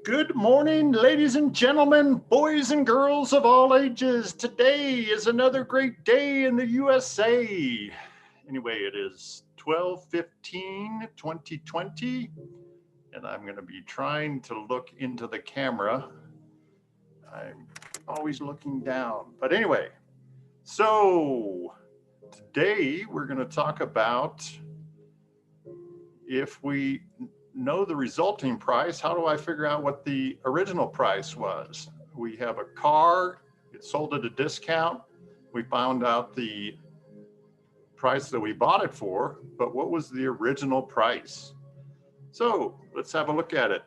Good morning, ladies and gentlemen, boys and girls of all ages. Today is another great day in the USA. Anyway, it is 12/15/2020, and I'm going to be trying to look into the camera. I'm always looking down. But anyway, so today we're going to talk about if we know the resulting price, how do I figure out what the original price was? We have a car, it sold at a discount. We found out the price that we bought it for, but what was the original price? So let's have a look at it.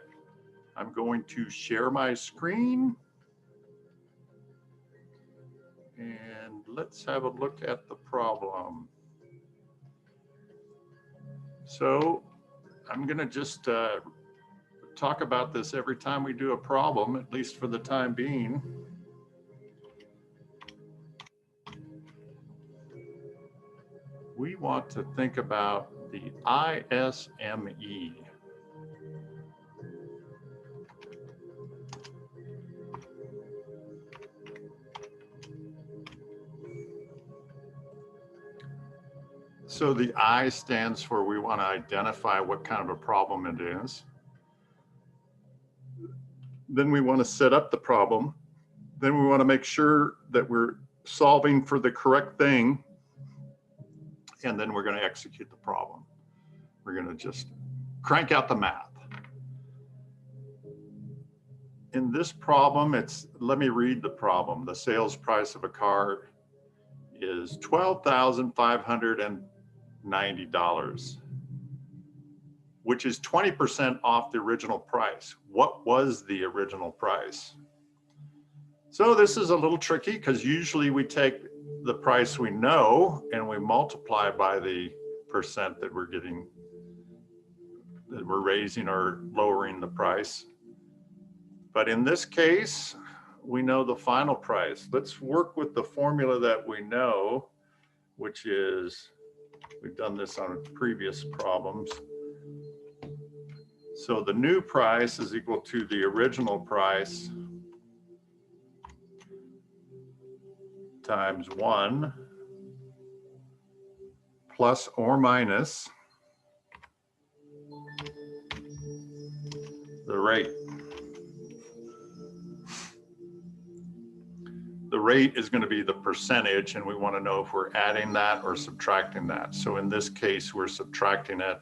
I'm going to share my screen and let's have a look at the problem. So I'm going to just talk about this every time we do a problem, at least for the time being. We want to think about the ISME. So the I stands for we want to identify what kind of a problem it is. Then we want to set up the problem. Then we want to make sure that we're solving for the correct thing. And then we're going to execute the problem. We're going to just crank out the math. In this problem, let me read the problem. The sales price of a car is $12,590, which is 20% off the original price. What was the original price? So this is a little tricky because usually we take the price we know and we multiply by the percent that we're getting, that we're raising or lowering the price. But in this case, we know the final price. Let's work with the formula that we know, which is, we've done this on previous problems. So the new price is equal to the original price times 1 plus or minus the rate. The rate is going to be the percentage, and we want to know if we're adding that or subtracting that. So in this case, we're subtracting it.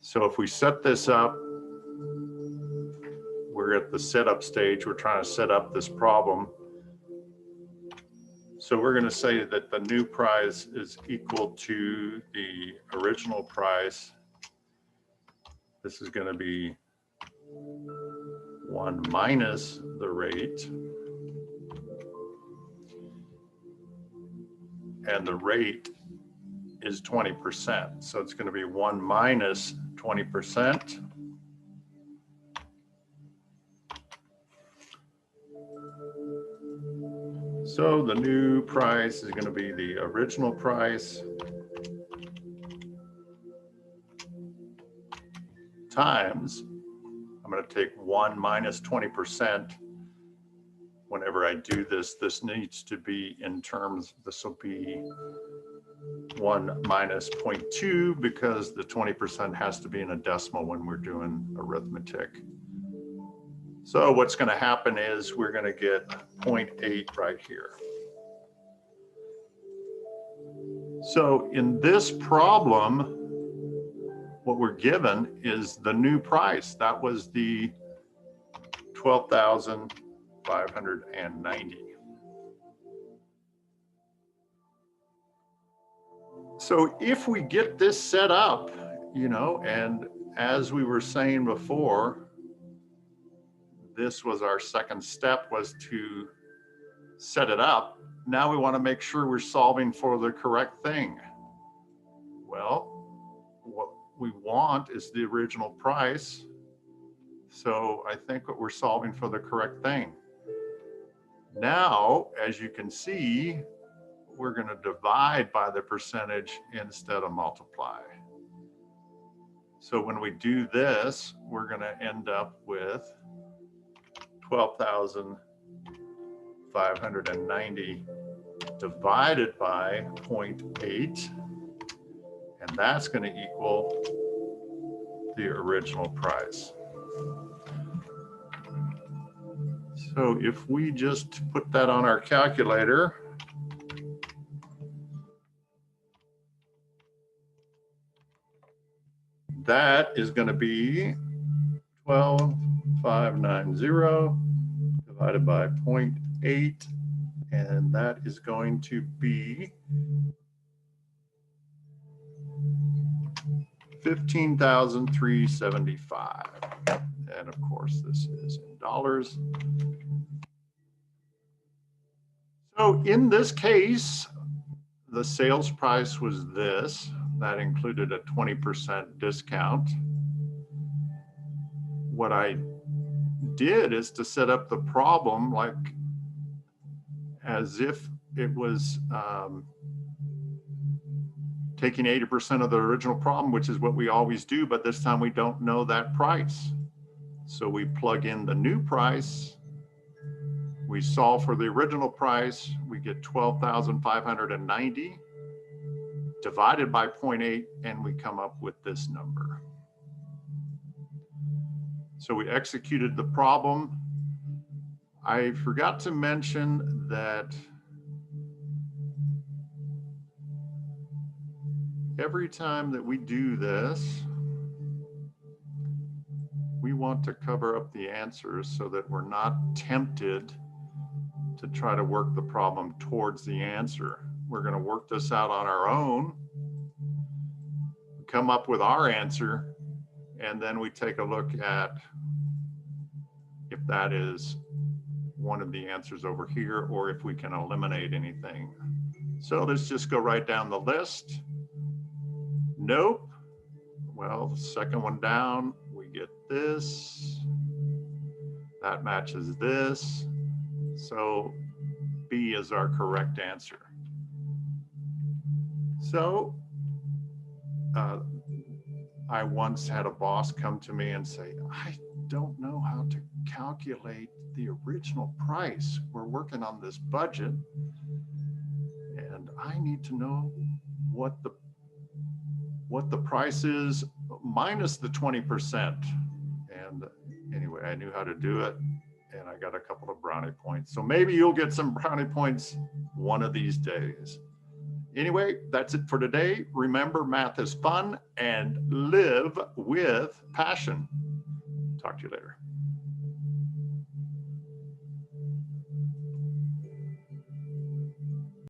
So if we set this up, we're at the setup stage. We're trying to set up this problem. So we're going to say that the new price is equal to the original price. This is going to be 1 minus the rate. And the rate is 20%. So it's going to be 1 minus 20%. So the new price is going to be the original price times, I'm going to take 1 minus 20%. Whenever I do this, this needs to be in terms, this will be 1 minus 0.2 because the 20% has to be in a decimal when we're doing arithmetic. So what's going to happen is we're going to get 0.8 right here. So in this problem, what we're given is the new price. That was the 12,590. So if we get this set up, and as we were saying before, this was our second step, was to set it up. Now we want to make sure we're solving for the correct thing. Well, what we want is the original price. So I think what we're solving for the correct thing. Now, as you can see, we're going to divide by the percentage instead of multiply. So when we do this, we're going to end up with 12,590 divided by 0.8, and that's going to equal the original price. So if we just put that on our calculator, that is going to be 12,590 divided by 0.8, and that is going to be 15,375. And of course, this is in dollars. So in this case, the sales price was this. That included a 20% discount. What I did is to set up the problem like as if it was taking 80% of the original problem, which is what we always do, but this time we don't know that price. So we plug in the new price, we solve for the original price, we get 12,590 divided by 0.8, and we come up with this number. So we executed the problem. I forgot to mention that every time that we do this, we want to cover up the answers so that we're not tempted to try to work the problem towards the answer. We're going to work this out on our own, come up with our answer, and then we take a look at if that is one of the answers over here or if we can eliminate anything. So let's just go right down the list. Nope. Well, the second one down, we get this. That matches this. So B is our correct answer. So I once had a boss come to me and say, I don't know how to calculate the original price. We're working on this budget and I need to know what the price is minus the 20%. And anyway, I knew how to do it and I got a couple of brownie points. So maybe you'll get some brownie points one of these days. Anyway, that's it for today. Remember, math is fun and live with passion. Talk to you later.